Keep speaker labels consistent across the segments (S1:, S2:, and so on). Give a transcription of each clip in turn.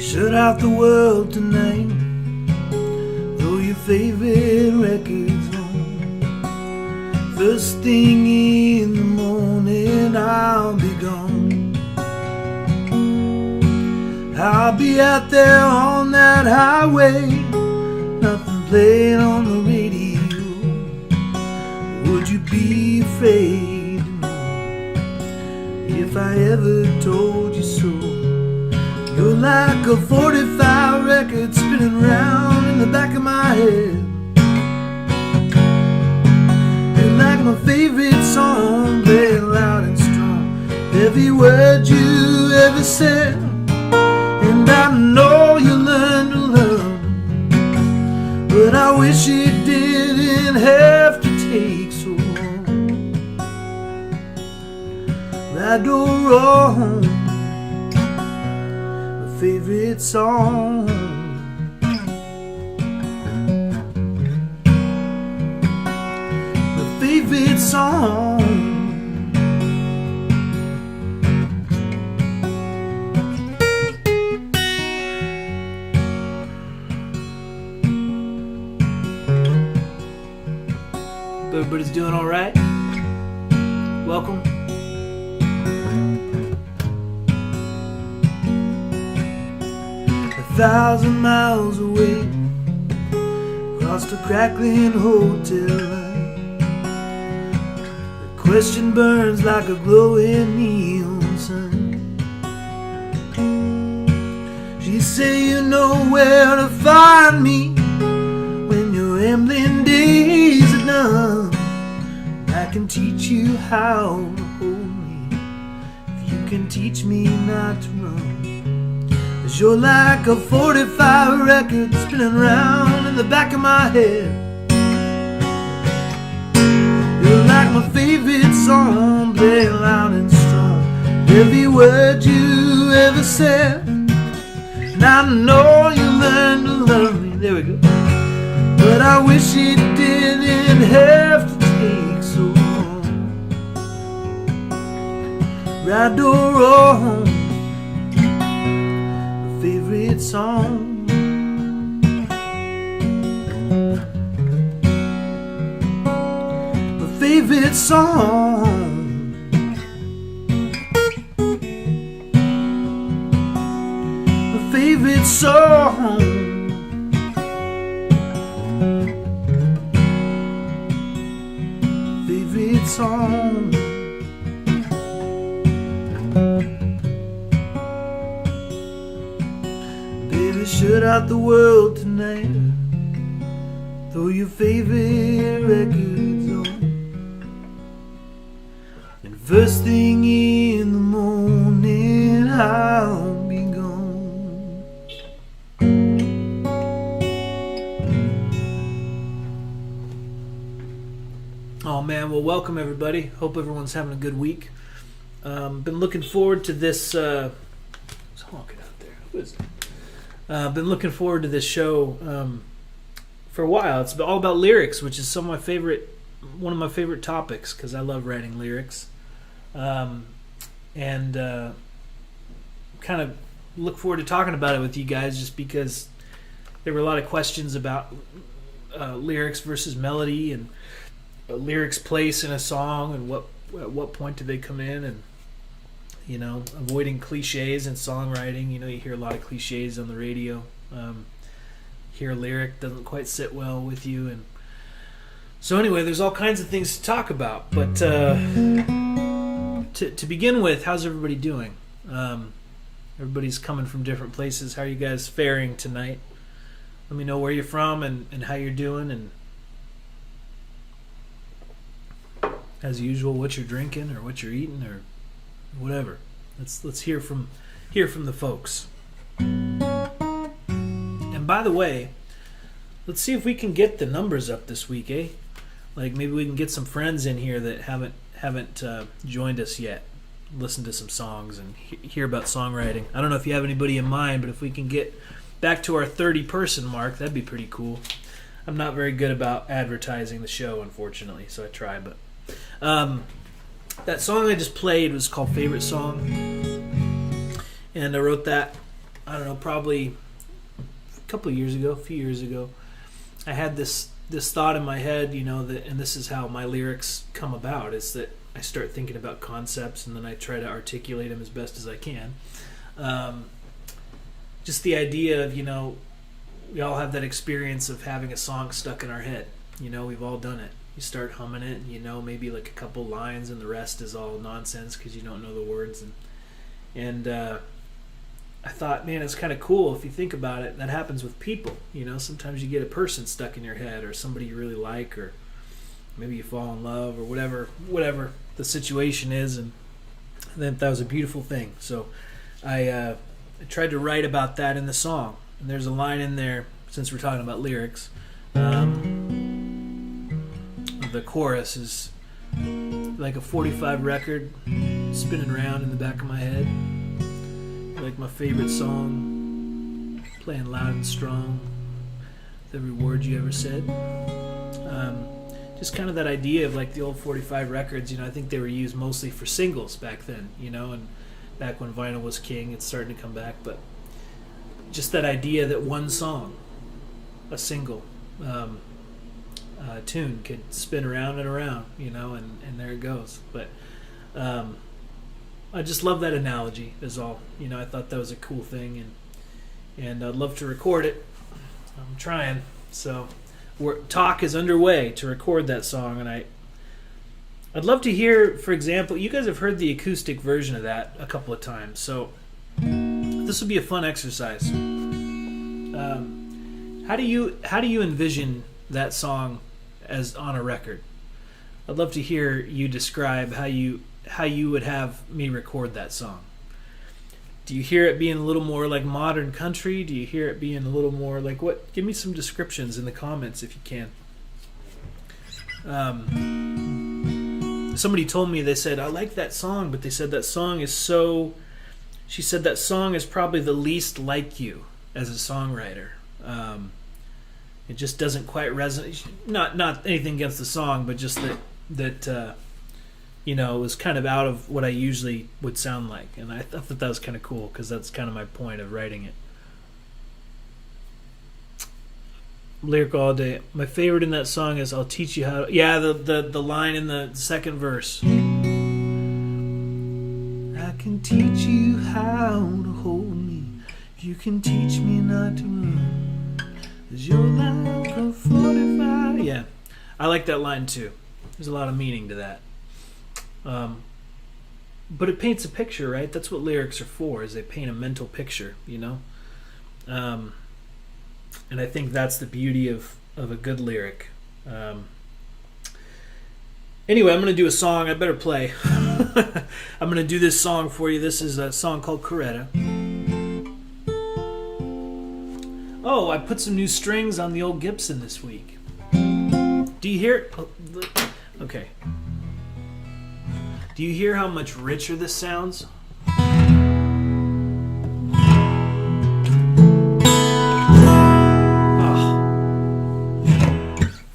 S1: Shut out the world tonight, throw your favorite records on. First thing in the morning I'll be gone. I'll be out there on that highway, nothing playing on the radio. Would you be afraid to know if I ever told you so? You're like a 45 record spinning round in the back of my head. You're like my favorite song, playing loud and strong, every word you ever said. And I know you learned to love, but I wish it didn't have to take so long. Right or wrong, my favorite song. My favorite song. Everybody's doing all right? Welcome. A 1,000 miles away, across the crackling hotel line, the question burns like a glowing neon sign. She say you know where to find me when your rambling days are done. I can teach you how to hold me if you can teach me not to run. 'Cause you're like a 45 record spinning round in the back of my head. You're like my favorite song, playing loud and strong, every word you ever said. And I know you learned to love me, there we go, but I wish it didn't have to take so long. Right or wrong, my favorite song. My favorite song. My favorite song. Favorite song. Baby, shut out the world tonight, throw your favorite records on, and first thing in the morning I'll be gone. Oh man, well welcome everybody. Hope everyone's having a good week. Been looking forward to this. Who's honking out there? Who is it? Been looking forward to this show for a while. It's all about lyrics, which is one of my favorite topics because I love writing lyrics, and kind of look forward to talking about it with you guys, just because there were a lot of questions about lyrics versus melody and lyrics' place in a song, and at what point do they come in, and avoiding cliches in songwriting. You hear a lot of cliches on the radio. Hear a lyric doesn't quite sit well with you, and so anyway, there's all kinds of things to talk about. But to begin with, how's everybody doing? Everybody's coming from different places. How are you guys faring tonight? Let me know where you're from and how you're doing, and as usual, what you're drinking or what you're eating or whatever. Let's hear from the folks. And by the way, let's see if we can get the numbers up this week, eh? Like maybe we can get some friends in here that haven't joined us yet. Listen to some songs and hear about songwriting. I don't know if you have anybody in mind, but if we can get back to our 30-person mark, that'd be pretty cool. I'm not very good about advertising the show, unfortunately, so I try, but that song I just played was called Favorite Song, and I wrote that I don't know, probably a few years ago, I had this thought in my head, that, and this is how my lyrics come about, is that I start thinking about concepts and then I try to articulate them as best as I can. Just the idea of, we all have that experience of having a song stuck in our head. We've all done it. You start humming it, and maybe like a couple lines, and the rest is all nonsense because you don't know the words. And I thought, man, it's kind of cool if you think about it. That happens with people. Sometimes you get a person stuck in your head, or somebody you really like, or maybe you fall in love, or whatever the situation is. And that was a beautiful thing. So I tried to write about that in the song. And there's a line in there, since we're talking about lyrics. The chorus is like a 45 record spinning around in the back of my head. Like my favorite song, playing loud and strong, with every word you ever said. Just kind of that idea of like the old 45 records. I think they were used mostly for singles back then, and back when vinyl was king. It's starting to come back, but just that idea that one song, a single tune, could spin around and around, and there it goes. But I just love that analogy is all. I thought that was a cool thing, and I'd love to record it. I'm trying. So talk is underway to record that song, and I'd love to hear, for example, you guys have heard the acoustic version of that a couple of times, so this would be a fun exercise. How do you envision that song as on a record? I'd love to hear you describe how you would have me record that song. Do you hear it being a little more like modern country? Do you hear it being a little more like what? Give me some descriptions in the comments if you can. Somebody told me, they said, I like that song, but they said that song is so... She said that song is probably the least like you as a songwriter. It just doesn't quite resonate. Not anything against the song, but just that it was kind of out of what I usually would sound like. And I thought that was kind of cool, because that's kind of my point of writing it. Lyric all day. My favorite in that song is I'll teach you how to... Yeah, the line in the second verse. I can teach you how to hold me. You can teach me not to run. 'Cause you're like a 45. Yeah, I like that line too. There's a lot of meaning to that. But it paints a picture, right? That's what lyrics are for, is they paint a mental picture, and I think that's the beauty of a good lyric. Anyway, I'm going to do a song. I better play. I'm going to do this song for you. This is a song called Coretta. Oh, I put some new strings on the old Gibson this week. Do you hear it? Oh, okay. Do you hear how much richer this sounds?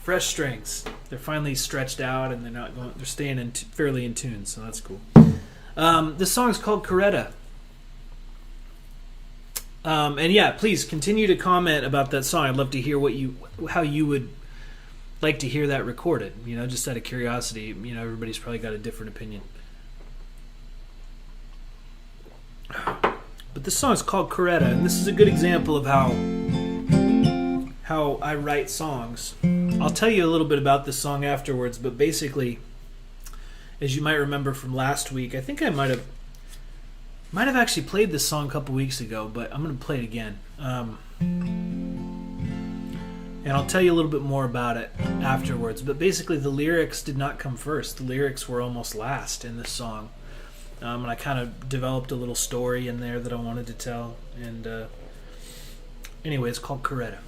S1: Fresh strings. They're finally stretched out, and they're staying fairly in tune, so that's cool. This song is called Coretta. And yeah, please continue to comment about that song. I'd love to hear how you would like to hear that recorded. Just out of curiosity. Everybody's probably got a different opinion. But this song is called Coretta, and this is a good example of how I write songs. I'll tell you a little bit about this song afterwards, but basically, as you might remember from last week, I think I might have actually played this song a couple weeks ago, but I'm going to play it again. And I'll tell you a little bit more about it afterwards. But basically, the lyrics did not come first. The lyrics were almost last in this song. And I kind of developed a little story in there that I wanted to tell. And anyway, it's called Coretta.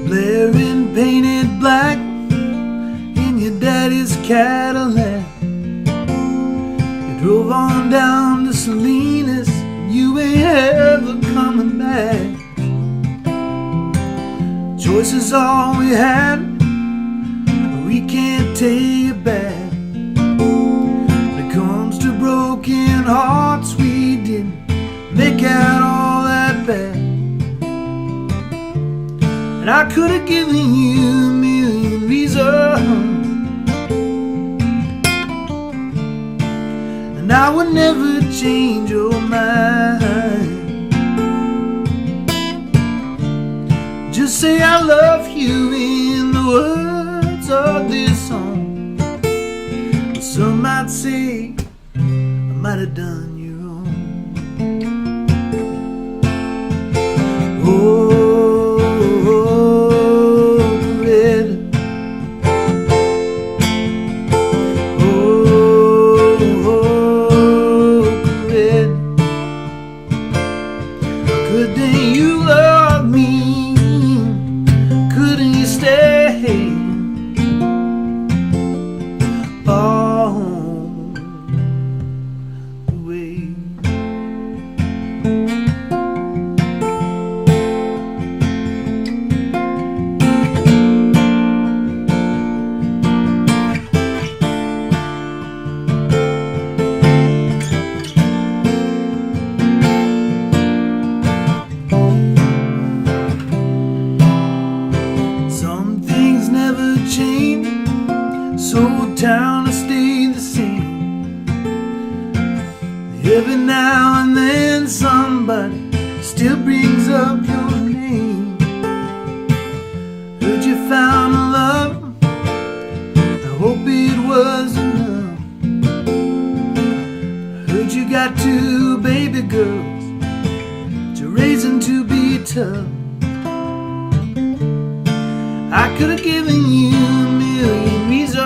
S2: Blaring painted black in your daddy's Cadillac. You drove on down to Salinas. You ain't ever coming back. Choice is all we had, we can't take it back. When it comes to broken hearts, we didn't make out all that bad. And I could have given you a million reasons, and I would never change your mind. Just say I love you in the words of this song. But some might say I might have done you wrong. Oh, Coretta. Couldn't you love me? Couldn't you stay all the way? Some things never change, so down to stay the same. Every now and then somebody still brings up your name. Heard you found love, I hope it was enough. Heard you got two baby girls to raising to be tough. I could have given you a million reasons,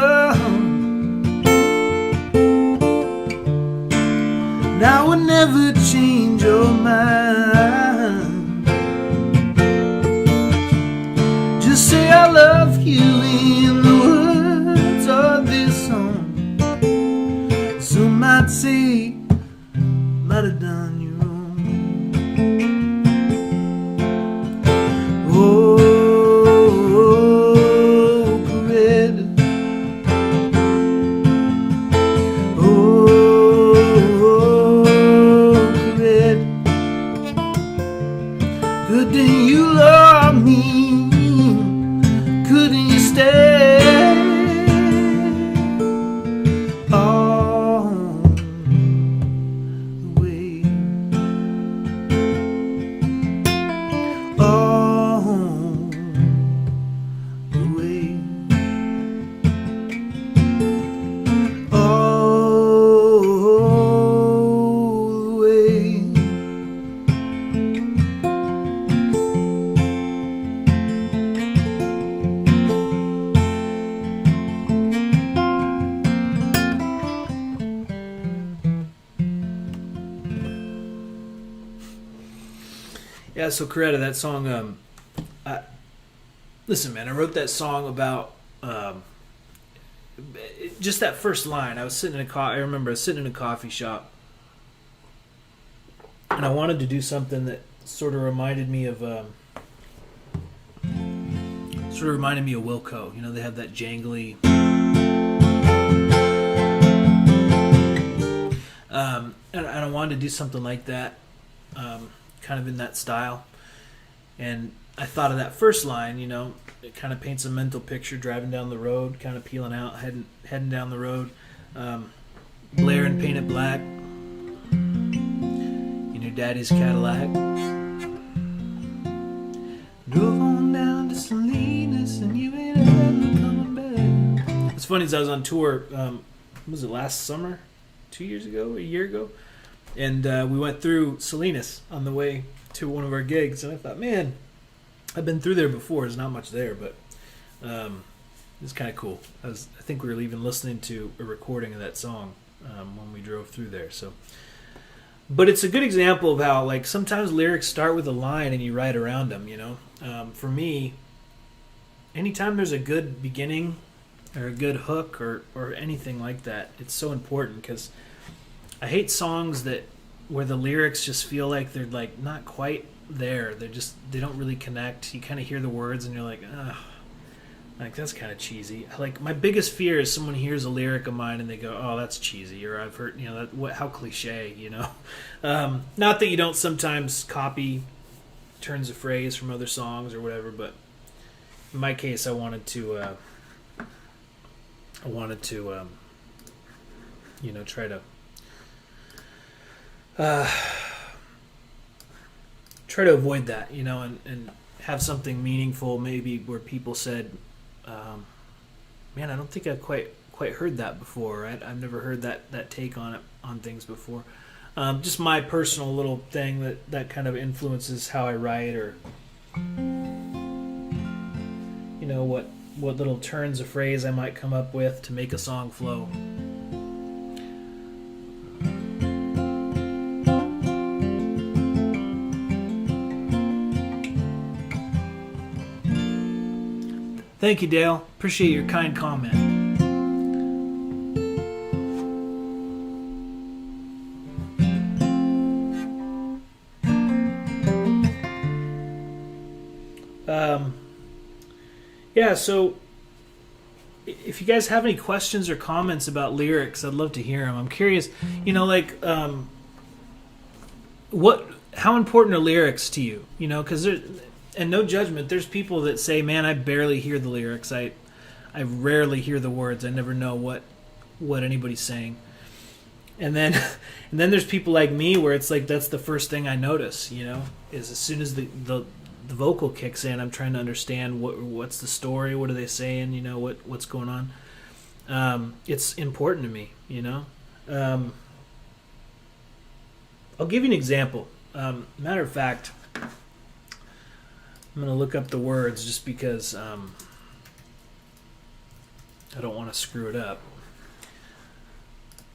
S2: and I would never change your mind. Just say I love you in the words of this song. Some might say might have done you wrong. Oh, couldn't you love me? Couldn't you stay all the way? All the way. All the way.
S1: Yeah, so Coretta, that song. Listen, man, I wrote that song about just that first line. I was sitting in I remember I was sitting in a coffee shop, and I wanted to do something that sort of reminded me of Wilco. You know, they have that jangly. And I wanted to do something like that, kind of in that style. And I thought of that first line, you know, it kind of paints a mental picture, driving down the road, kind of peeling out, heading down the road, blaring painted black in your daddy's Cadillac. Drove on down to Salinas and you ain't ever coming back. It's funny, as I was on tour, was it last summer? 2 years ago? A year ago? And we went through Salinas on the way to one of our gigs, and I thought, man, I've been through there before. There's not much there, but it's kind of cool. I think we were even listening to a recording of that song when we drove through there. So, but it's a good example of how, like, sometimes lyrics start with a line and you write around them. You know, for me, anytime there's a good beginning or a good hook or anything like that, it's so important, because I hate songs that where the lyrics just feel like they're like not quite there. They don't really connect. You kind of hear the words and you're like, ugh, like that's kind of cheesy. Like my biggest fear is someone hears a lyric of mine and they go, oh, that's cheesy, or I've heard, how cliche, Not that you don't sometimes copy turns of phrase from other songs or whatever, but in my case, I wanted to try to avoid that, and have something meaningful, maybe where people said, man, I don't think I've quite heard that before, right? I've never heard that take on things before. Just my personal little thing that kind of influences how I write, or what little turns of phrase I might come up with to make a song flow. Thank you, Dale. Appreciate your kind comment. Yeah, so if you guys have any questions or comments about lyrics, I'd love to hear them. I'm curious, how important are lyrics to you? Because and no judgment, there's people that say, man, I barely hear the lyrics. I rarely hear the words. I never know what anybody's saying. And then there's people like me where it's like that's the first thing I notice, is as soon as the vocal kicks in, I'm trying to understand what's the story, what are they saying, what's going on. It's important to me, I'll give you an example. Matter of fact, I'm going to look up the words just because I don't want to screw it up.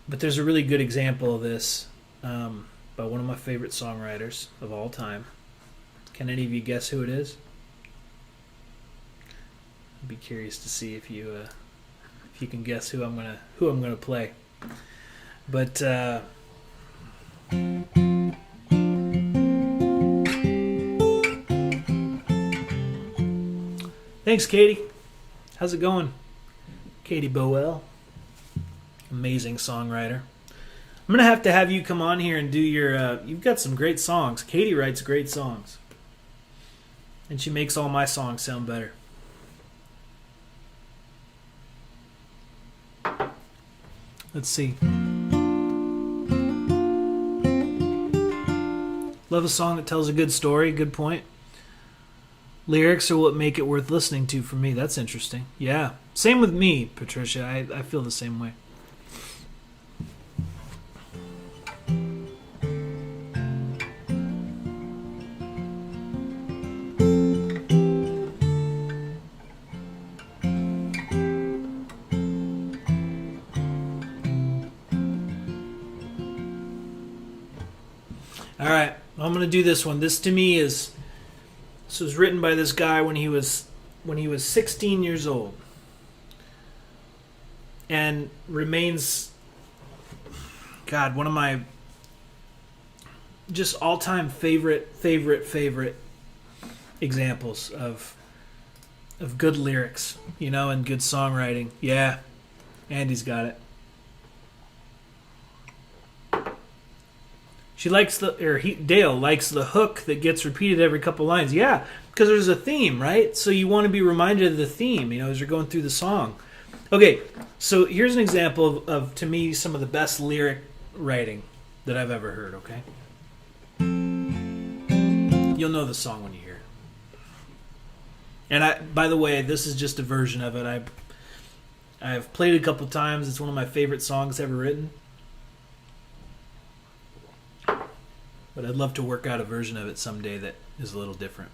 S1: But there's a really good example of this by one of my favorite songwriters of all time. Can any of you guess who it is? I'd be curious to see if you can guess who I'm gonna play. But thanks, Katie. How's it going? Katie Bowell. Amazing songwriter. I'm going to have you come on here and do your... you've got some great songs. Katie writes great songs. And she makes all my songs sound better. Let's see. Love a song that tells a good story, good point. Lyrics are what make it worth listening to for me. That's interesting. Yeah. Same with me, Patricia. I feel the same way. All right, I'm going to do this one. This was written by this guy when he was 16 years old, and remains, God, one of my just all-time favorite examples of good lyrics, and good songwriting. Yeah, Andy's got it. Dale likes the hook that gets repeated every couple lines. Yeah, because there's a theme, right? So you want to be reminded of the theme, as you're going through the song. Okay, so here's an example of to me, some of the best lyric writing that I've ever heard, okay? You'll know the song when you hear it. And by the way, this is just a version of it. I've played it a couple times. It's one of my favorite songs ever written. But I'd love to work out a version of it someday that is a little different.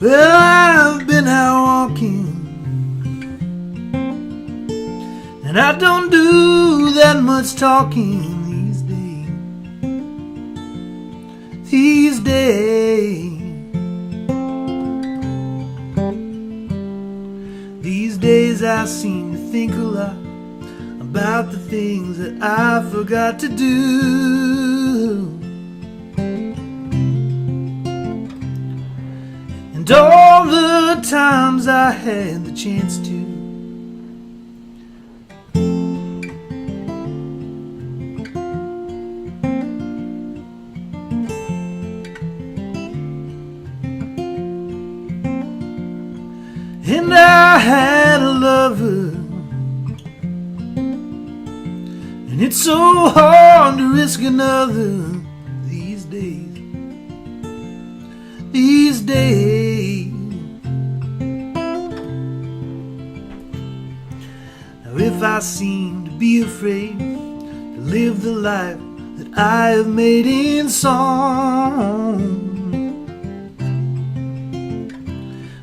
S2: Well, I've been out walking, and I don't do that much talking these days. These days. These days I seem to think a lot about the things that I forgot to do. And all the times I had the chance to. And I had a lover, and it's so hard to risk another these days. These days. Now if I seem to be afraid to live the life that I have made in song,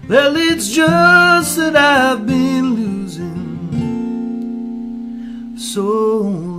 S2: well, it's just that I've been losing for so long.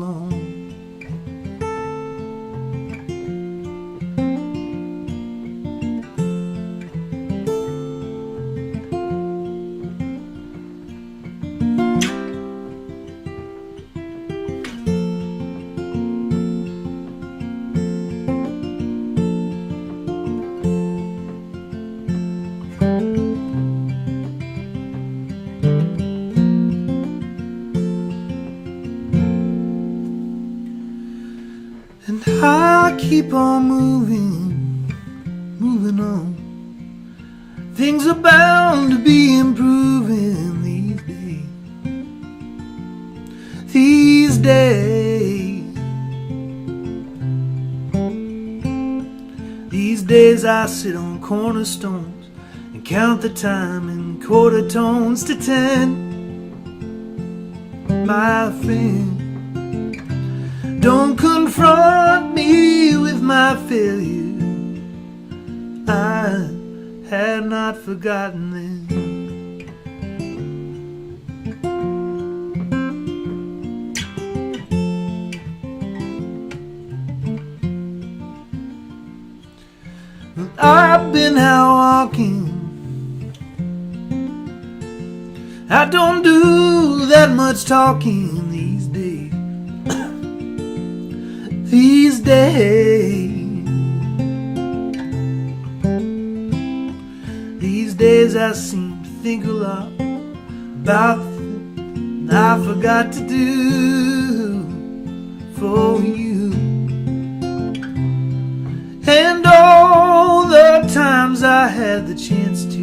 S2: And I keep on moving on. Things are bound to be improving these days. These days. These days I sit on cornerstones and count the time in quarter tones to 10. My friend, don't confront me with my failure. I had not forgotten them. I've been out walking. I don't do that much talking these days. These days. These days I seem to think a lot about the things I forgot to do for you. And all the times I had the chance to.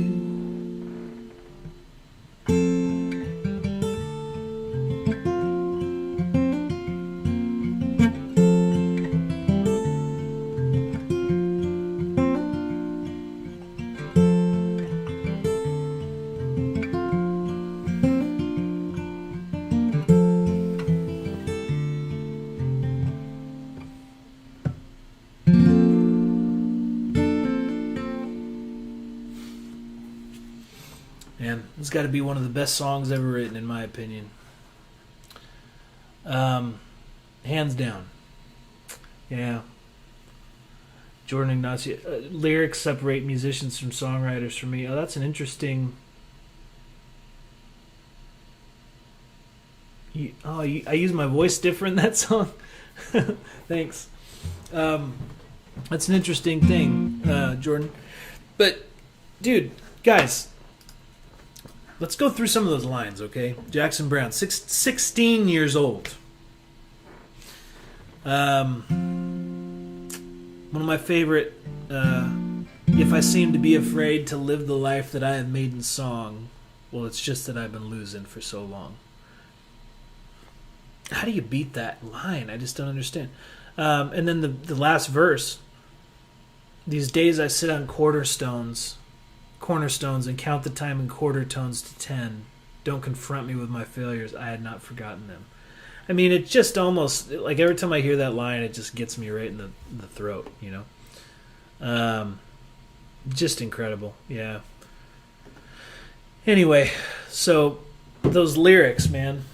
S1: Man, it's got to be one of the best songs ever written, in my opinion. Hands down. Yeah. Jordan Ignacio. Lyrics separate musicians from songwriters for me. Oh, that's an interesting... I use my voice different in that song? Thanks. That's an interesting thing, Jordan. But, dude, guys... Let's go through some of those lines, okay? Jackson Browne, 16 years old. One of my favorite, if I seem to be afraid to live the life that I have made in song, well, it's just that I've been losing for so long. How do you beat that line? I just don't understand. And then the last verse, these days I sit on cornerstones and count the time in quarter tones to 10. Don't confront me with my failures. I had not forgotten them. I mean, it just almost, like every time I hear that line, it just gets me right in the throat, you know? Just incredible, yeah. Anyway, so those lyrics, man.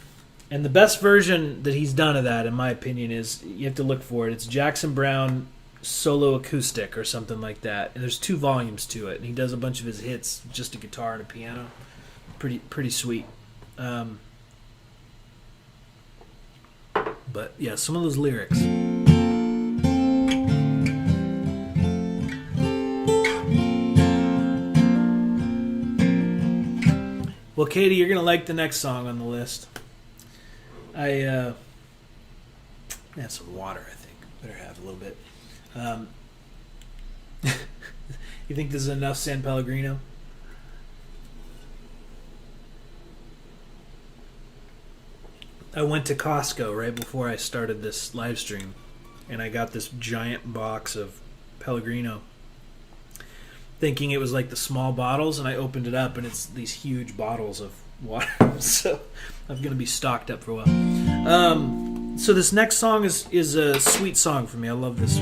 S1: And the best version that he's done of that, in my opinion, is, you have to look for it. It's Jackson Browne Solo Acoustic or something like that. And there's 2 volumes to it. And he does a bunch of his hits, just a guitar and a piano. Pretty sweet. But yeah, some of those lyrics. Well, Katie, you're going to like the next song on the list. I have some water, I think. Better have a little bit. You think this is enough San Pellegrino? I went to Costco right before I started this live stream, and I got this giant box of Pellegrino, thinking it was like the small bottles, and I opened it up, and it's these huge bottles of water. So I'm going to be stocked up for a while. So this next song is a sweet song for me. I love this.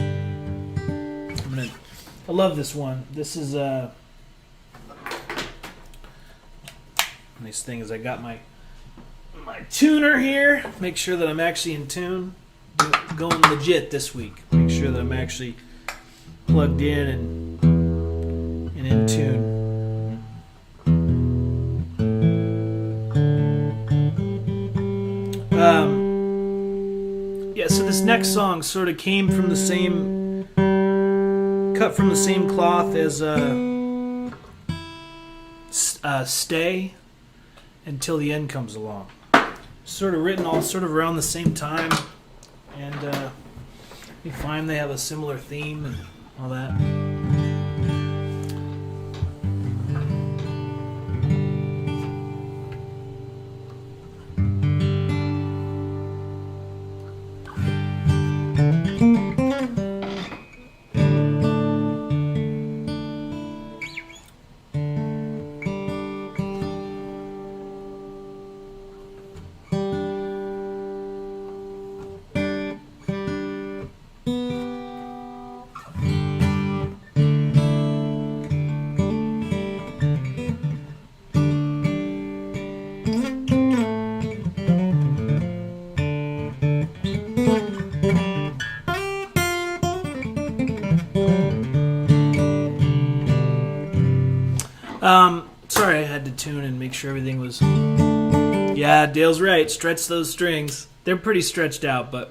S1: I love this one. This is nice thing is I got my tuner here. Make sure that I'm actually in tune. Going legit this week. Make sure that I'm actually plugged in and in tune. Yeah, so this next song sort of came from the same, cut from the same cloth as Stay Until the End Comes Along. Sort of written all sort of around the same time, and you find they have a similar theme and all that. Sorry, I had to tune and make sure everything was... Yeah, Dale's right. Stretch those strings. They're pretty stretched out, but...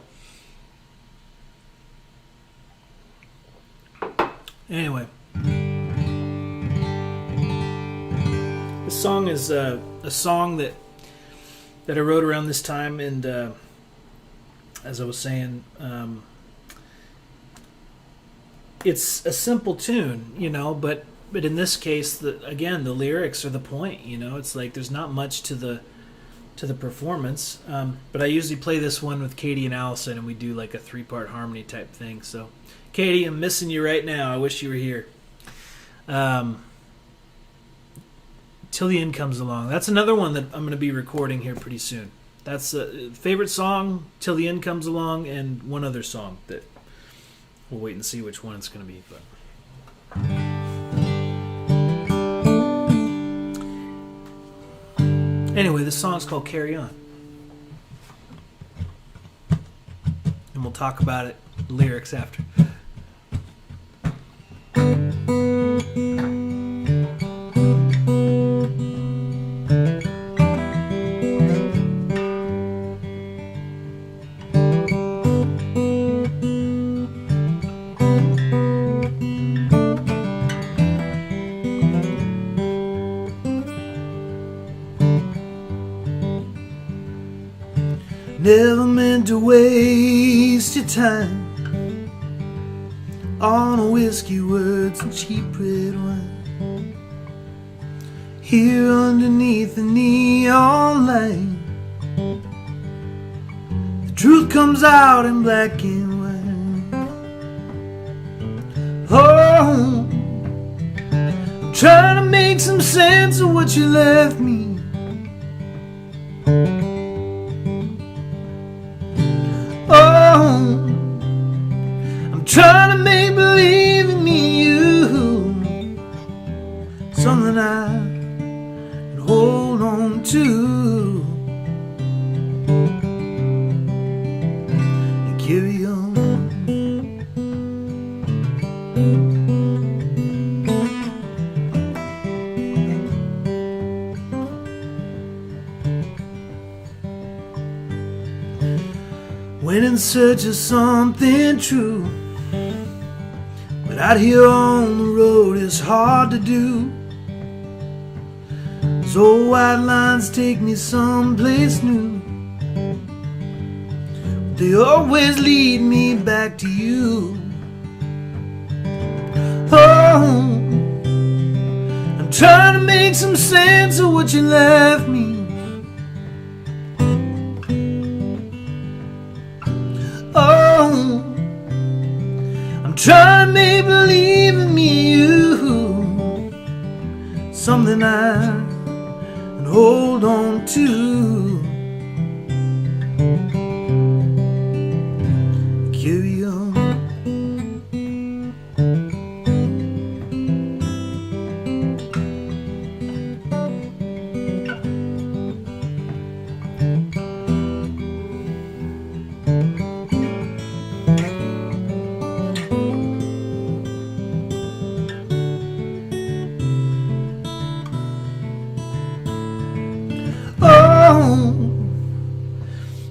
S1: Anyway. This song is a song that I wrote around this time, and as I was saying, it's a simple tune, you know, but in this case, the lyrics are the point, you know. It's like there's not much to the performance, but I usually play this one with Katie and Allison, and we do like a 3-part harmony type thing. So, Katie, I'm missing you right now. I wish you were here. Till the End Comes Along. That's another one that I'm going to be recording here pretty soon. That's a favorite song, Till the End Comes Along, and one other song that we'll wait and see which one it's going to be. But anyway, this song's called Carry On. And we'll talk about it, lyrics after.
S2: Never meant to waste your time on whiskey words and cheap red wine. Here underneath the neon light, the truth comes out in black and white. Oh, I'm trying to make some sense of what you left me. I'm trying to make believe in you, something I can on to and carry on. Went in search of something true, but out here on the road it's hard to do. Those old white lines take me someplace new, but they always lead me back to you. Oh, I'm trying to make some sense of what you left me. Oh, I'm trying to make believe in me, you, something I can hold on to. Carry on.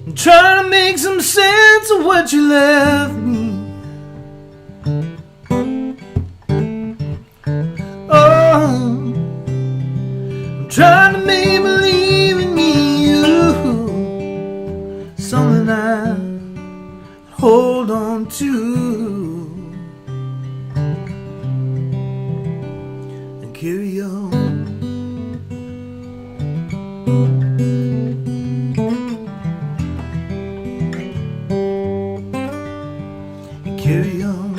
S2: I'm trying to make some sense of what you left me. Oh, I'm trying to make believe in me, you, something I hold on to and carry on. Carry on.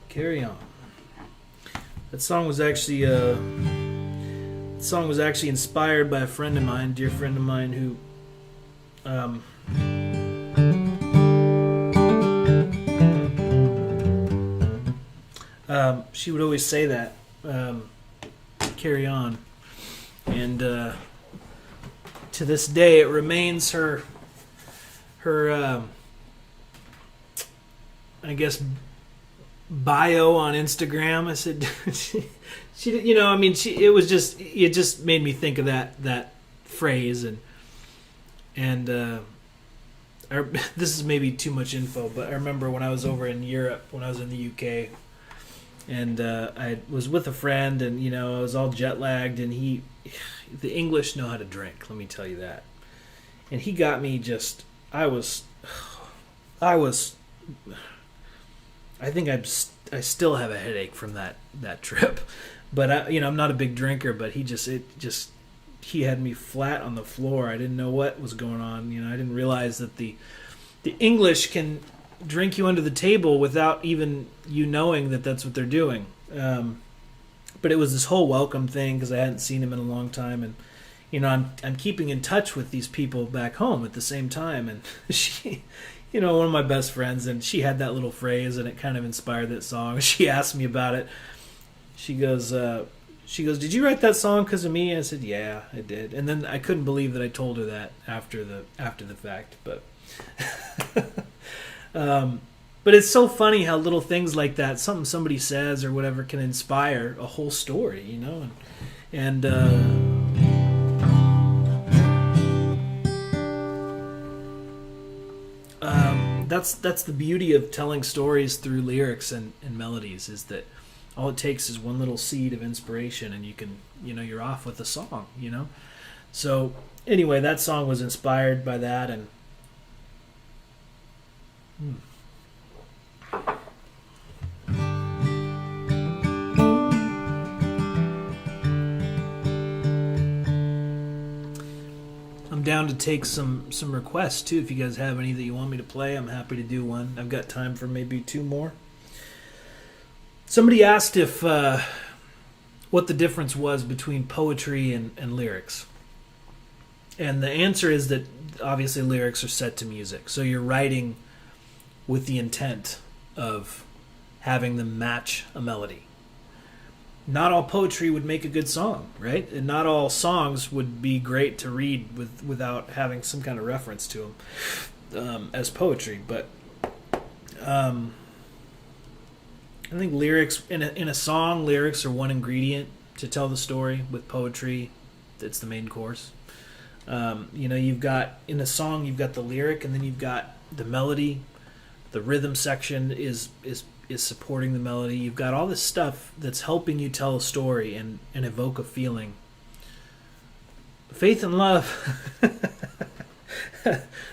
S2: Carry on. That song was actually inspired by a friend of mine, dear friend of mine, who she would always say that, carry on, and to this day it remains her I guess bio on Instagram. I said she you know, I mean, it just made me think of that phrase, and this is maybe too much info, but I remember when I was over in Europe, when I was in the UK, and I was with a friend, and you know, I was all jet lagged, and the English know how to drink, let me tell you that. And he got me just, I think I still have a headache from that trip, but I'm not a big drinker, but he had me flat on the floor. I didn't know what was going on. I didn't realize that the English can drink you under the table without even you knowing that that's what they're doing. But it was this whole welcome thing, because I hadn't seen him in a long time, and I'm keeping in touch with these people back home at the same time, and she, one of my best friends, and she had that little phrase, and it kind of inspired that song. She asked me about it. She goes, did you write that song because of me? And I said, yeah, I did. And then I couldn't believe that I told her that after the fact, but but it's so funny how little things like that, something somebody says or whatever, can inspire a whole story, and that's the beauty of telling stories through lyrics and melodies, is that all it takes is one little seed of inspiration, and you can, you're off with a song, So anyway, that song was inspired by that, and I'm down to take some requests too. If you guys have any that you want me to play, I'm happy to do one. I've got time for maybe 2 more. Somebody asked if what the difference was between poetry and lyrics.
S1: And the answer is that obviously lyrics are set to music. So you're writing with the intent of having them match a melody. Not all poetry would make a good song, right? And not all songs would be great to read without having some kind of reference to them as poetry. But I think lyrics in a song, lyrics are one ingredient to tell the story. With poetry, it's the main course. You've got in a song, you've got the lyric, and then you've got the melody. The rhythm section is supporting the melody. You've got all this stuff that's helping you tell a story and evoke a feeling. Faith and Love,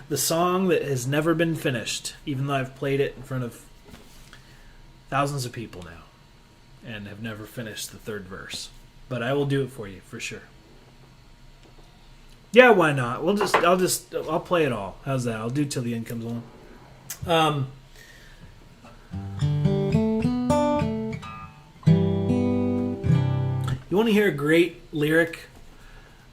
S1: the song that has never been finished, even though I've played it in front of thousands of people now and have never finished the third verse. But I will do it for you for sure. Yeah, why not? I'll play it all. How's that? I'll do till the end comes along. You want to hear a great lyric?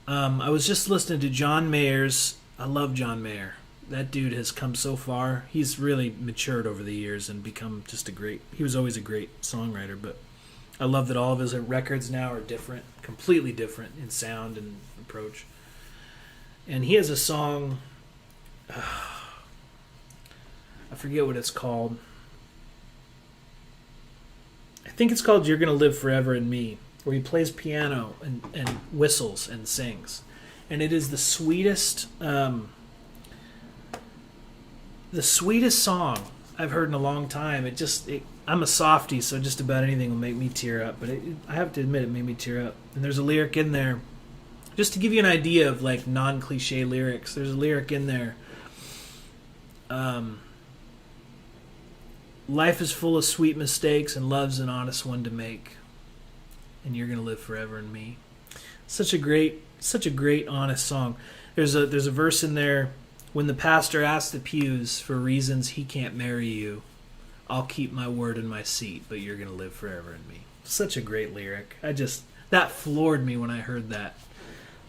S1: I was just listening to John Mayer's. I love John Mayer. That dude has come so far. He's really matured over the years and become just a great... He was always a great songwriter, but I love that all of his records now are different, completely different in sound and approach. And he has a song... I forget what it's called. I think it's called You're Gonna Live Forever in Me, where he plays piano and whistles and sings. And it is the sweetest song I've heard in a long time. I'm a softie, so just about anything will make me tear up. But I have to admit, it made me tear up. And there's a lyric in there, just to give you an idea of like non-cliche lyrics. There's a lyric in there. Life is full of sweet mistakes, and love's an honest one to make. And you're gonna live forever in me. Such a great, honest song. There's a verse in there. When the pastor asks the pews for reasons he can't marry you, I'll keep my word in my seat, but you're gonna live forever in me. Such a great lyric. That floored me when I heard that.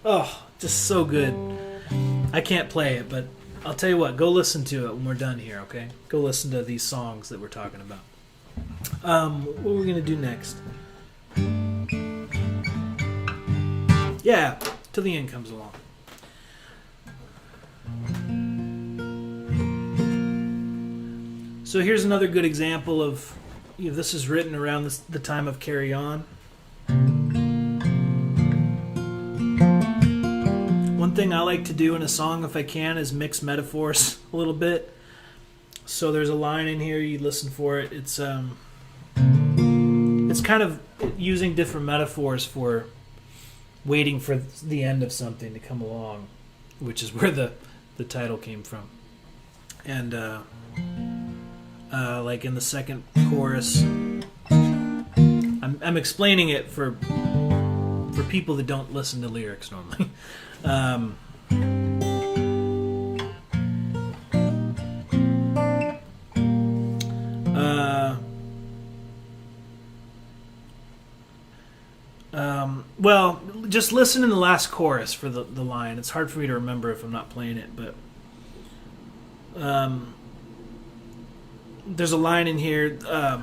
S1: Oh, just so good. I can't play it, but I'll tell you what, go listen to it when we're done here, okay? Go listen to these songs that we're talking about. What are we going to do next? Yeah, till the end comes along. So here's another good example of, this is written around the time of Carry On. One thing I like to do in a song, if I can, is mix metaphors a little bit. So there's a line in here, you listen for it. It's kind of using different metaphors for waiting for the end of something to come along, which is where the title came from. And like in the second chorus, I'm explaining it for people that don't listen to lyrics normally. Well, just listen in the last chorus for the line. It's hard for me to remember if I'm not playing it, but there's a line in here. There'll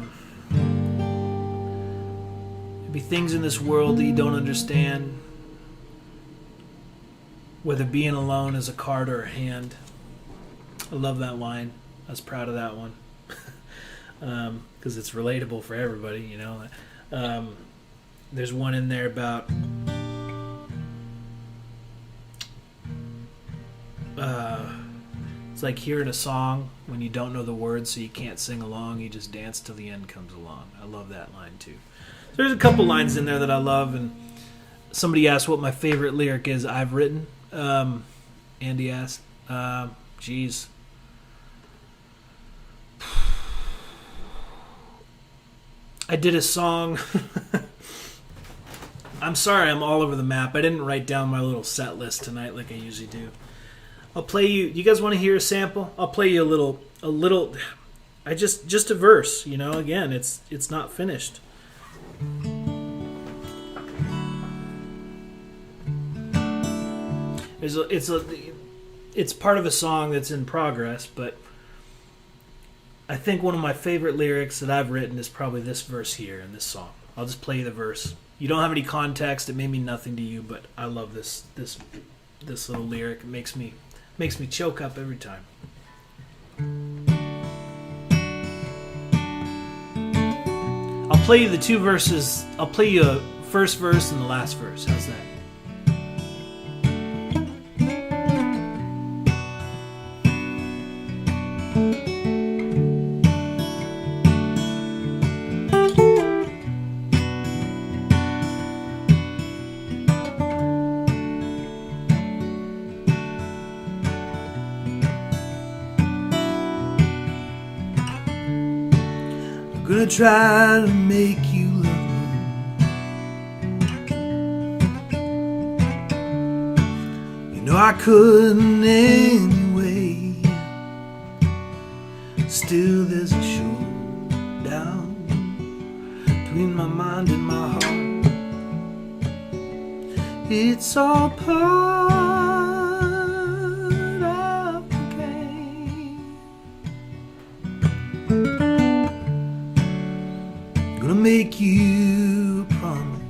S1: be things in this world that you don't understand, whether being alone is a card or a hand. I love that line. I was proud of that one because it's relatable for everybody, you know. There's one in there about it's like hearing a song when you don't know the words, so you can't sing along. You just dance till the end comes along. I love that line too. There's a couple lines in there that I love, and somebody asked what my favorite lyric is I've written. Andy asked, geez. I did a song. I'm sorry, I'm all over the map. I didn't write down my little set list tonight like I usually do. I'll play you. You guys want to hear a sample? I'll play you a little. I just a verse. You know, again, it's not finished. It's part of a song that's in progress, but I think one of my favorite lyrics that I've written is probably this verse here in this song. I'll just play you the verse. You don't have any context. It may mean nothing to you, but I love this little lyric. It makes me choke up every time. I'll play you the two verses. I'll play you a first verse and the last verse. How's that?
S2: Gonna try to make you love me. You know I couldn't anyway. Still there's a showdown between my mind and my heart. It's all part of the game. Gonna make you a promise.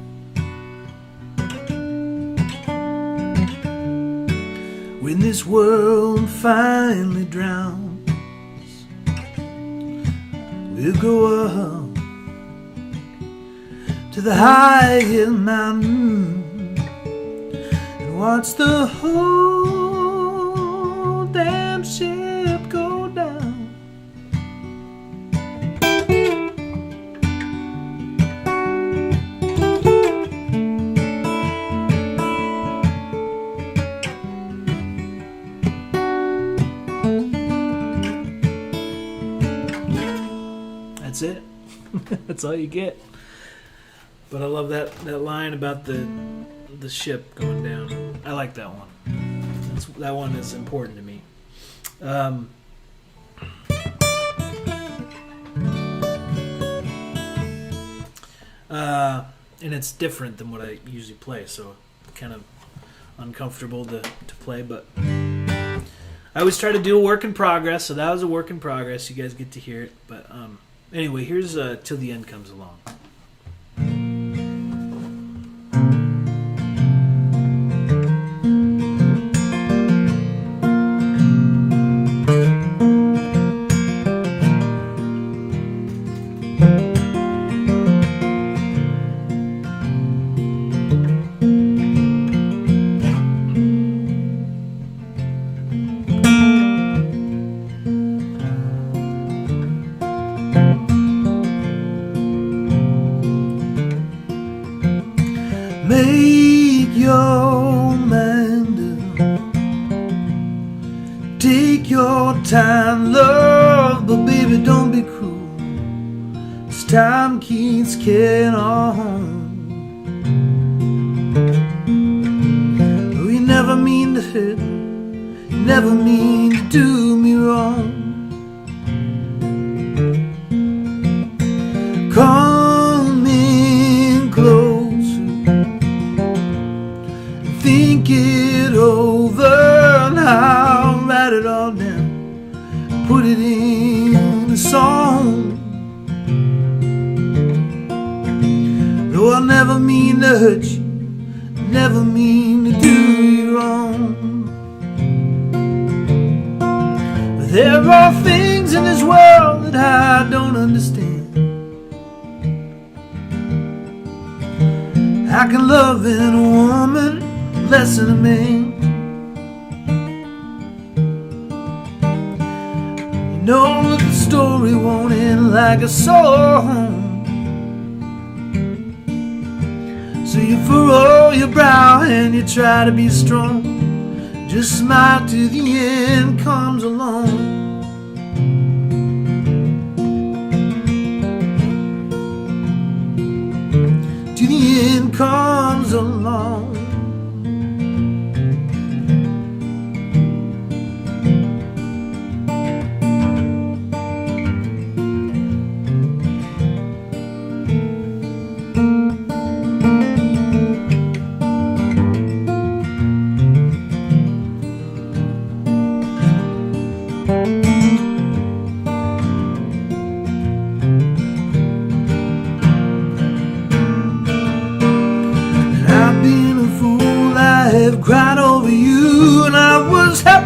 S2: When this world finally drowns, we'll go up to the highest mountain and watch the whole damn ship go down.
S1: That's it. That's all you get. But I love that line about the ship going down. I like that one. That one is important to me. And it's different than what I usually play, so kind of uncomfortable to play, but I always try to do a work in progress, so that was a work in progress. You guys get to hear it, but anyway, here's Till the End Comes Along.
S2: Make your mind up. Take your time, love, but baby, don't be cruel. This time keeps carrying on. Oh, you never mean to hurt me, you never mean to do me wrong. Come in closer, think it over, and I'll write it all down, put it in a song. Though I'll never mean to hurt you, never mean to do you wrong. But there are things in this world that I don't understand. I can love in a woman less than a man. You know that the story won't end like a song. So you furrow your brow and you try to be strong. Just smile till the end comes along. Till the end comes along.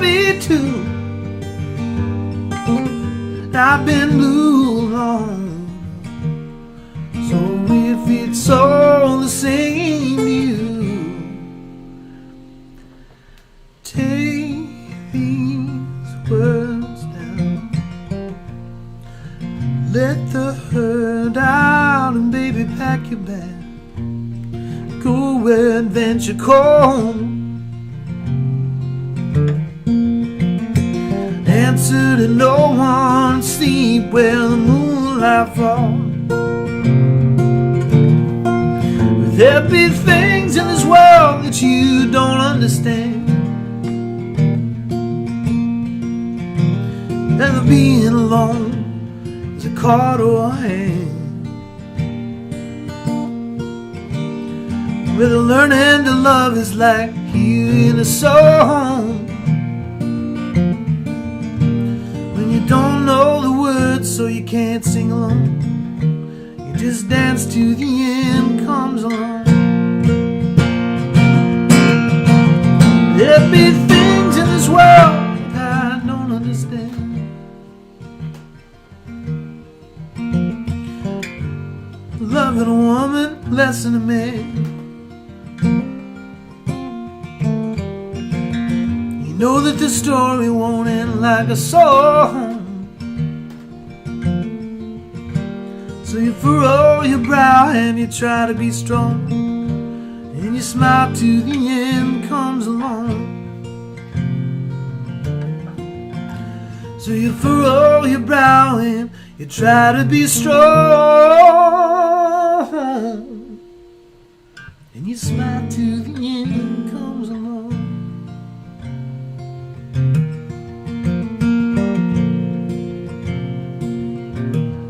S2: happy too. I've been blue long. So if it's all the same to you, take these words down. Let the herd out and baby pack your bag. Go where adventure calls. Answer to no one, sleep where the moonlight falls. There'll be things in this world that you don't understand. And being alone is a card or a hand. Whether learning to love is like hearing a song. When you don't know the words so you can't sing along, you just dance till the end comes along. There'll be things in this world that I don't understand. Loving a woman less than a man. You know that the story won't end like a song. So you furrow your brow and you try to be strong, and you smile till the end comes along. So you furrow your brow and you try to be strong, and you smile till the end comes along.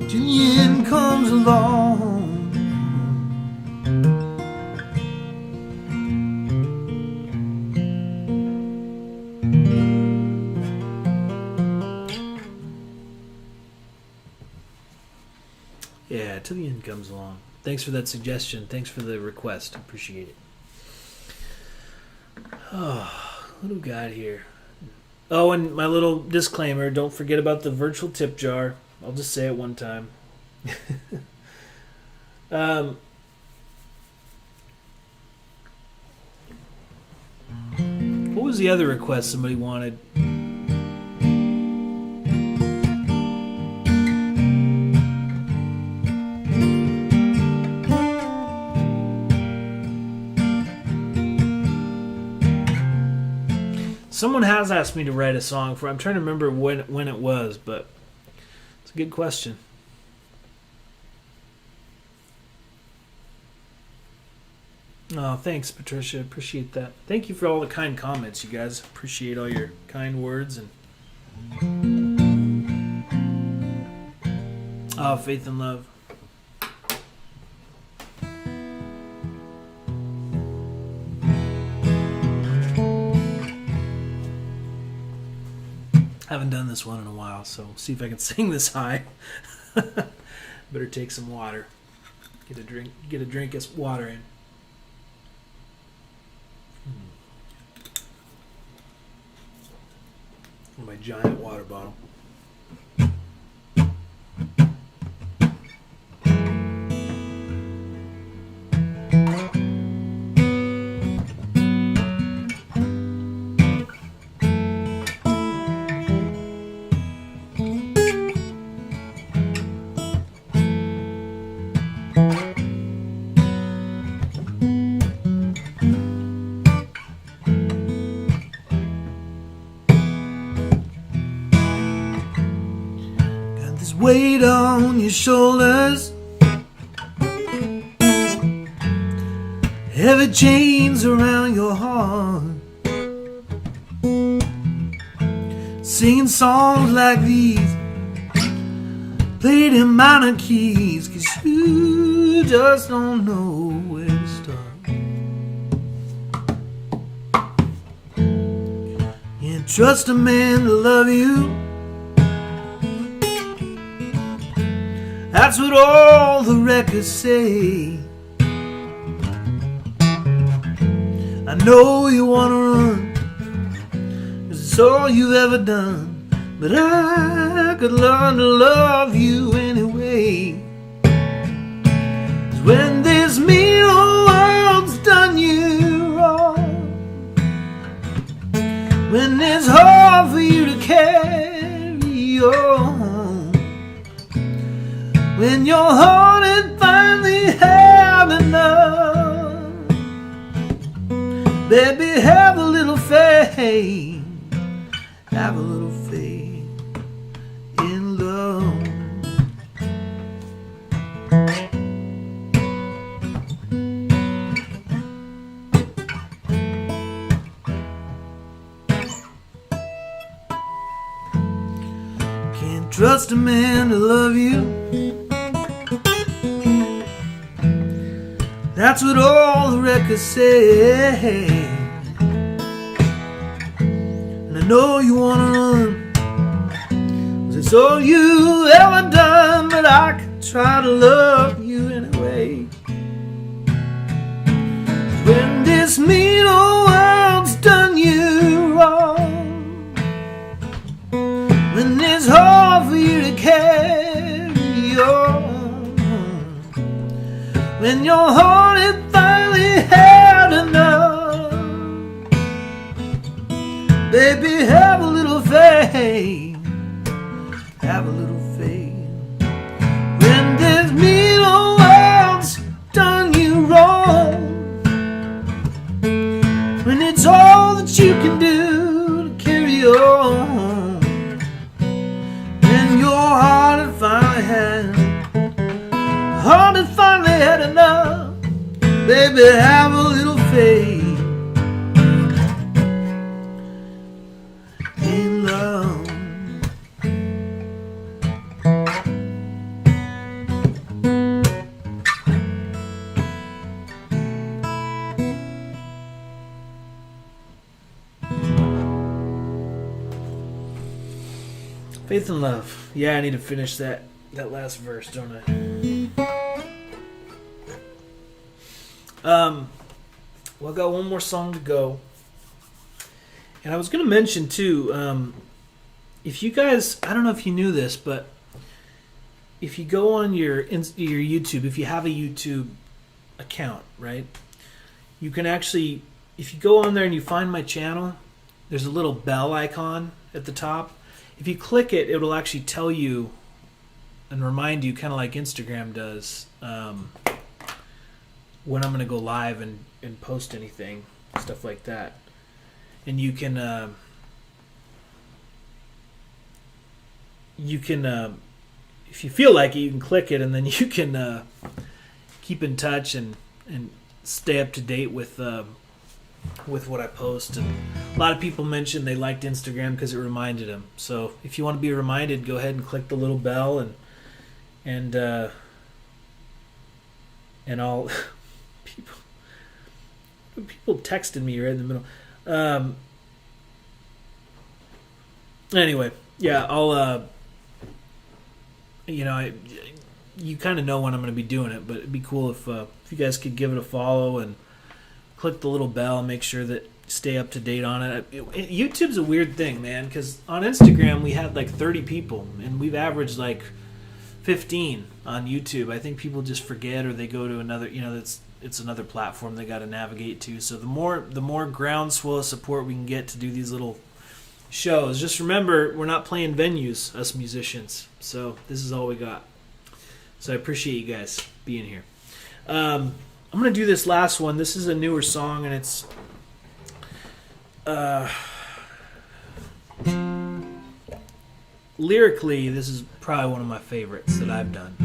S2: Till the end comes along.
S1: Yeah, till the end comes along. Thanks for that suggestion. Thanks for the request. Appreciate it. Oh, what do we got here? Oh, and my little disclaimer, don't forget about the virtual tip jar. I'll just say it one time. What was the other request somebody wanted? Someone has asked me to write a song for. I'm trying to remember when it was, but it's a good question. Oh, thanks, Patricia. Appreciate that. Thank you for all the kind comments, you guys. Appreciate all your kind words and faith and love. Haven't done this one in a while, so see if I can sing this high. Better take some water. Get a drink of water in. My giant water bottle.
S2: Weight on your shoulders, heavy chains around your heart, singing songs like these, played in minor keys, 'cause you just don't know where to start. You trust a man to love you, that's what all the records say. I know you wanna run, 'cause it's It's all you've ever done, but I could learn to love you anyway. 'Cause when this mean old world's done you wrong, when it's hard for you to carry on, when your heart had finally had enough, baby, have a little faith. Have a little faith in love. Can't trust a man to love you. That's what all the records say. I know you wanna run, 'cause it's all you ever done, but I could try to love you anyway. When this mean old world's done you wrong, when it's hard for you to carry on, when your heart had finally had enough, baby, have a little faith. Have a little faith. When this mean old world's done you wrong, when it's all that you can do to carry on, when your heart had finally had enough, baby, have a little faith. Faith and love. Yeah, I need to finish that last verse, don't I? Well, I got one more song to go. And I was going to mention, too, if you guys, I don't know if you knew this, but if you go on your YouTube, if you have a YouTube account, right, you can actually, if you go on there and you find my channel, there's a little bell icon at the top. If you click it, it will actually tell you and remind you, kind of like Instagram does, when I'm going to go live and post anything, stuff like that. And you can if you feel like it, you can click it, and then you can keep in touch and stay up to date with what I post. And a lot of people mentioned they liked Instagram because it reminded them. So if you want to be reminded, go ahead and click the little bell, and I'll people texted me right in the middle. Anyway, yeah, I'll you kind of know when I'm going to be doing it, but it'd be cool if you guys could give it a follow and click the little bell, make sure that stay up to date on it. YouTube's a weird thing, man, because on Instagram we had like 30 people, and we've averaged like 15 on YouTube. I think people just forget, or they go to another, it's another platform they got to navigate to. So the more groundswell of support we can get to do these little shows. Just remember, we're not playing venues, us musicians. So this is all we got. So I appreciate you guys being here. I'm going to do this last one. This is a newer song, and it's lyrically, this is probably one of my favorites that I've done.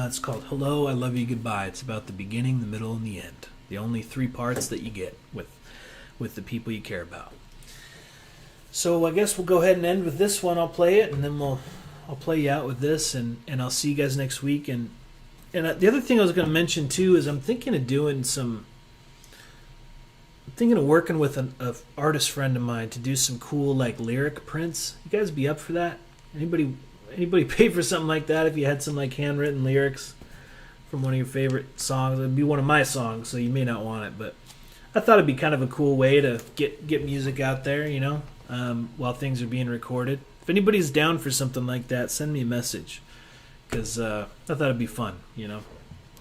S2: It's called Hello, I Love You, Goodbye. It's about the beginning, the middle, and the end. The only three parts that you get with the people you care about. So I guess we'll go ahead and end with this one. I'll play it, and then I'll play you out with this, and I'll see you guys next week. And the other thing I was going to mention too is I'm thinking of doing some
S1: thinking of working with a artist friend of mine to do some cool like lyric prints. You guys be up for that? Anybody pay for something like that? If you had some like handwritten lyrics from one of your favorite songs, it'd be one of my songs, so you may not want it, but I thought it'd be kind of a cool way to get music out there, you know, while things are being recorded. If anybody's down for something like that, send me a message, because I thought it'd be fun, you know.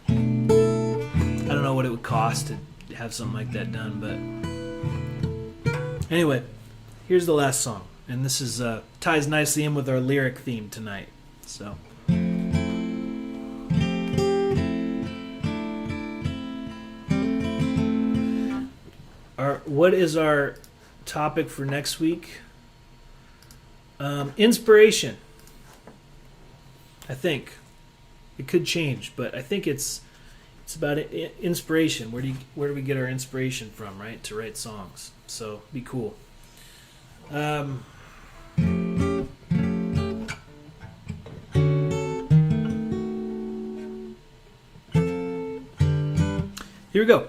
S1: I don't know what it would cost to have something like that done, but anyway, here's the last song, and this is ties nicely in with our lyric theme tonight. So what is our topic for next week? Inspiration. I think it could change, but I think it's about inspiration. Where do we get our inspiration from, right, to write songs? So be cool. Here we go.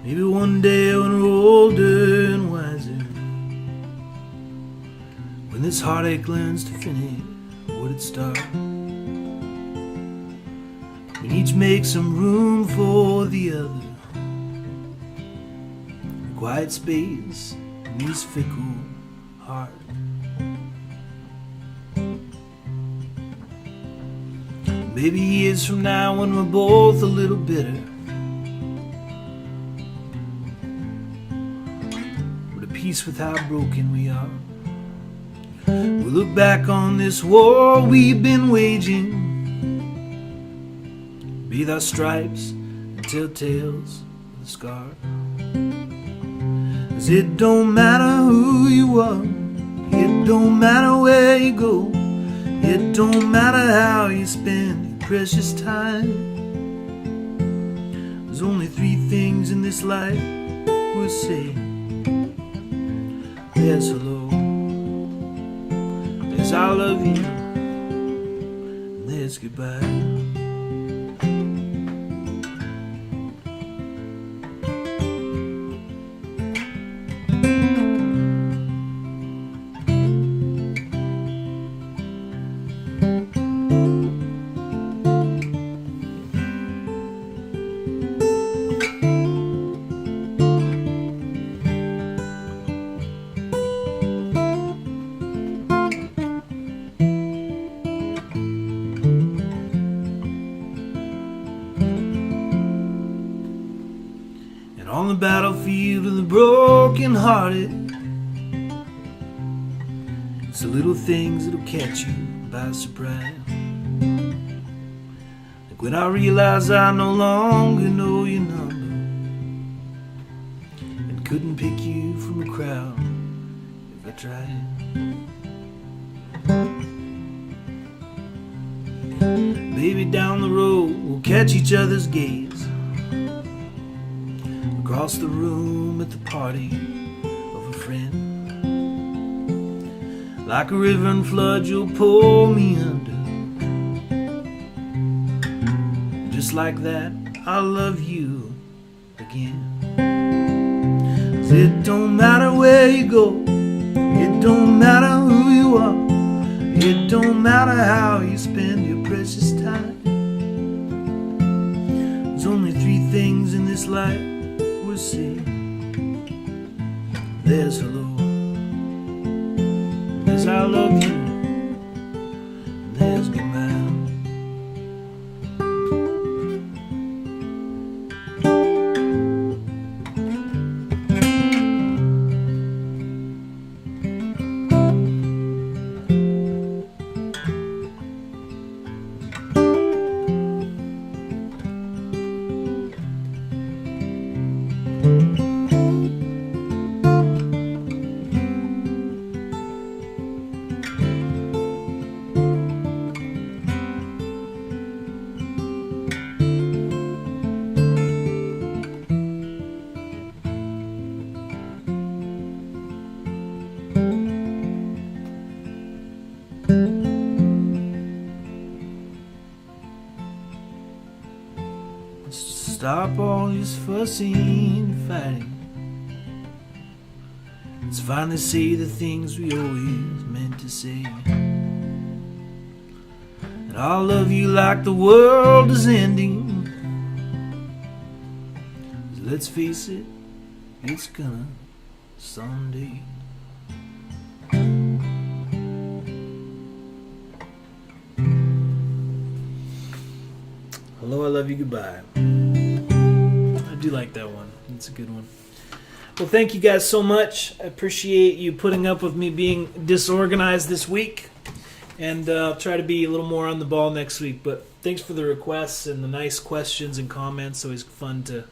S1: Maybe one day when we're older and wiser, when this heartache learns to finish what it started, we each make some room for the other, a quiet space in these fickle hearts. Maybe years from now when we're both a little bitter, peace with how broken we are, we'll look back on this war we've been waging, be our stripes and telltales of the scar. 'Cause it don't matter who you are, it don't matter where you go, it don't matter how you spend your precious time. There's only three things in this life we'll say. There's hello, there's I love you, and there's goodbye. On the battlefield of the broken hearted, it's the little things that'll catch you by surprise. Like when I realize I no longer know your number and couldn't pick you from a crowd if I tried. Baby, down the road we'll catch each other's gaze, across the room at the party of a friend. Like a river and flood, you'll pull me under. Just like that, I'll love you again. 'Cause it don't matter where you go, it don't matter who you are, it don't matter how you spend your precious time. There's only three things in this life we'll see. There's hello, there's I love you, and there's goodbye.
S2: Stop all this fussing and fighting. Let's finally say the things we always meant to say. And I'll love you like the world is ending. 'Cause let's face it, it's gonna someday.
S1: Hello, I love you, goodbye. I do like that one. It's a good one. Well, thank you guys so much. I appreciate you putting up with me being disorganized this week. And I'll try to be a little more on the ball next week. But thanks for the requests and the nice questions and comments. Always fun to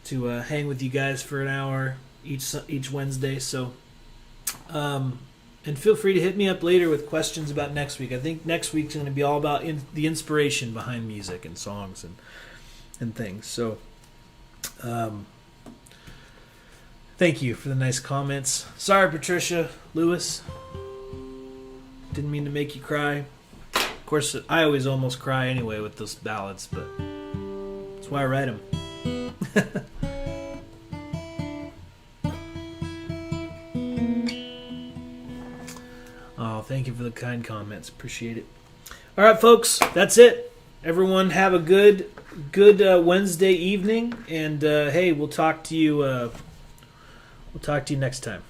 S1: hang with you guys for an hour each Wednesday. So, and feel free to hit me up later with questions about next week. I think next week's going to be all about the inspiration behind music and songs and things. So, thank you for the nice comments. Sorry, Patricia, Lewis. Didn't mean to make you cry. Of course, I always almost cry anyway with those ballads, but that's why I write them. Oh, thank you for the kind comments. Appreciate it. All right, folks, that's it. Everyone have a good Wednesday evening, and hey, we'll talk to you next time.